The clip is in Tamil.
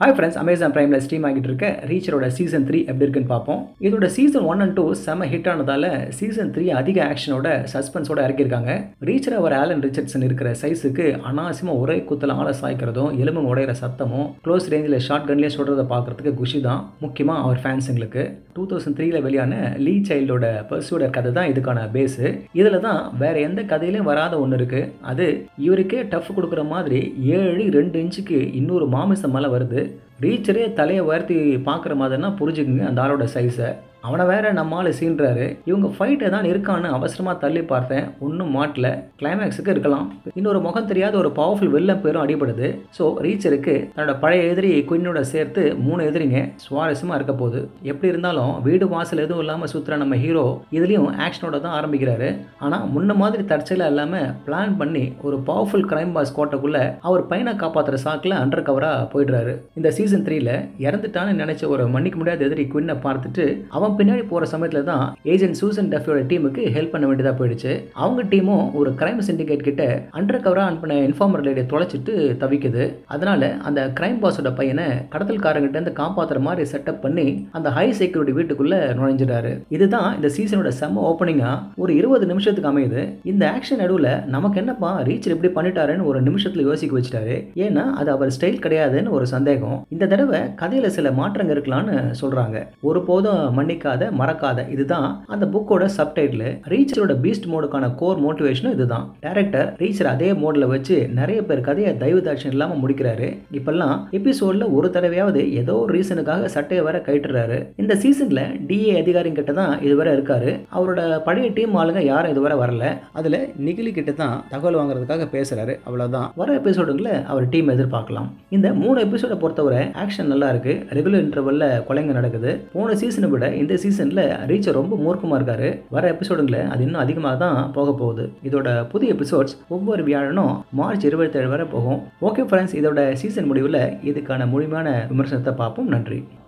ஹாய் ஃப்ரெண்ட்ஸ், அமேசான் பிரைமில் ஸ்ட்ரீம் ஆகிட்டு இருக்க ரீச்சரோட சீசன் 3 எப்படி இருக்குன்னு பார்ப்போம். இதோட சீசன் 1 and 2 செம ஹிட் ஆனதால சீசன் 3 அதிக ஆக்ஷனோட சஸ்பென்ஸோட இறக்கியிருக்காங்க. ரீச்சர் அவர் ஆலன் ரிச்சர்ட்சன் இருக்கிற சைஸுக்கு அனாவசியமாக ஒரே குத்தில் ஆளை சாய்க்கிறதும் எலும்பு உடையிற சத்தமும் க்ளோஸ் ரேஞ்சில் ஷார்ட் கன்லேயே சொல்கிறத பார்க்குறதுக்கு குஷி தான். முக்கியமாக அவர் ஃபேன்ஸுங்களுக்கு 2003 வெளியான லீ சைல்டோட பர்சூடர் கதை தான் இதுக்கான பேஸு. இதில் தான் வேற எந்த கதையிலையும் வராத ஒன்று இருக்குது. அது இவருக்கே டஃப் கொடுக்குற மாதிரி 7-2 இன்ச்சுக்கு இன்னொரு மாமிசம் மேலே வருது. ரீச்சரே தலையை உயர்த்தி பார்க்குற மாதிரினா புரிஞ்சுக்குங்க அந்த ஆளோட சைஸை. அவனை வேற நம்மால் சீன்றாரு. இவங்க ஃபைட்டை தான் இருக்கான்னு அவசரமாக தள்ளி பார்த்தேன், ஒன்றும் மாட்டல. கிளைமேக்ஸுக்கு இருக்கலாம். இன்னொரு முகம் தெரியாத ஒரு பவர்ஃபுல் வில்லன் பேரும் அடிபடுது. ஸோ ரீச்சருக்கு தன்னோட பழைய எதிரி குயினோட சேர்த்து 3 எதிரிங்க சுவாரஸ்யமாக இருக்க போகுது. எப்படி இருந்தாலும் வீடு வாசல் எதுவும் இல்லாமல் சுற்றுற நம்ம ஹீரோ இதுலேயும் ஆக்ஷனோட தான் ஆரம்பிக்கிறாரு. ஆனால் முன்ன மாதிரி தற்செயலாக இல்லாமல் பிளான் பண்ணி ஒரு பவர்ஃபுல் கிரைம் பாஸ் கோட்டைக்குள்ளே அவர் பையனை காப்பாற்றுற சாக்கில் அண்டர் கவராக போயிடுறாரு. இந்த சீசன் 3ல இறந்துட்டான்னு நினைச்ச ஒரு மன்னிக்க முடியாத எதிரி குயினை பார்த்துட்டு அவன் பின்னாடி போற சமயத்துல தான் ஏஜென்ட் சூசன் டஃபியோட டீமுக்கு ஹெல்ப் பண்ண வேண்டியதா போயிடுச்சு. அவங்க டீமும் ஒரு கிரைம் சிண்டிகேட் கிட்ட அண்டர் கவரா அனுப்பின இன்ஃபார்மர் லேடியை தொலைச்சிட்டு தவிக்குது. அதனால அந்த கிரைம் பாஸோட பையனை கடத்தல்காரங்கிட்ட இருந்து காப்பாத்துற மாதிரி செட்டப் பண்ணி அந்த ஹை செக்யூரிட்டி வீட்டுக்குள்ள நுழைஞ்சிடாரு. இதுதான் இந்த சீசனோட செம்ம ஓப்பனிங்கா ஒரு 20 நிமிஷத்துக்கு அமையுது. இந்த ஆக்ஷன் நடுவில் நமக்கு என்னப்பா ரீச்சர் இப்படி பண்ணிட்டாருன்னு ஒரு நிமிஷத்துல யோசிக்க வச்சிட்டாரு. ஏன்னா அது அவர் ஸ்டைல் கிடையாதுன்னு ஒரு சந்தேகம். இந்த தடவை கதையில சில மாற்றங்கள் இருக்கலாம்னு சொல்றாங்க. ஒருபோதும் மன்னிக்காத மறக்காத, இதுதான் அந்த புக்கோட சப்டைட்டில். ரீச்சரோட பீஸ்ட் மோடுக்கான கோர் மோட்டிவேஷனும் இதுதான். டைரக்டர் ரீச்சர் அதே மோட்ல வச்சு நிறைய பேர் கதையை தயவு தாட்சம் இல்லாம முடிக்கிறாரு. இப்பெல்லாம் எபிசோட்ல ஒரு தடவையாவது ஏதோ ஒரு ரீசனுக்காக சட்டையை வர கைட்டுறாரு. இந்த சீசன்ல டிஏ அதிகாரி கிட்ட தான் இதுவரை இருக்காரு. அவரோட பழைய டீம் ஆளுங்க யாரும் இதுவரை வரல. அதுல நிகிலி கிட்ட தான் தகவல் வாங்குறதுக்காக பேசுறாரு. அவ்வளவுதான். வர எபிசோடுல அவர் டீம் எதிர்பார்க்கலாம். இந்த 3 எபிசோட பொறுத்தவரை ஆக்ஷன் நல்லா இருக்கு. ரெகுலர் இன்டர்வல்ல கொலைங்க நடக்குது. போன சீசனை விட இந்த சீசன்ல ரீச்சர் ரொம்ப மூர்க்கமா இருக்காரு. வர எபிசோடுல அது இன்னும் அதிகமாக தான் போக போகுது. இதோட புதிய எபிசோட்ஸ் ஒவ்வொரு வியாழனும் மார்ச் 27 வரை போகும். ஓகே ஃப்ரெண்ட்ஸ், இதோட சீசன் முடிவில் இதுக்கான முழுமையான விமர்சனத்தை பார்ப்போம். நன்றி.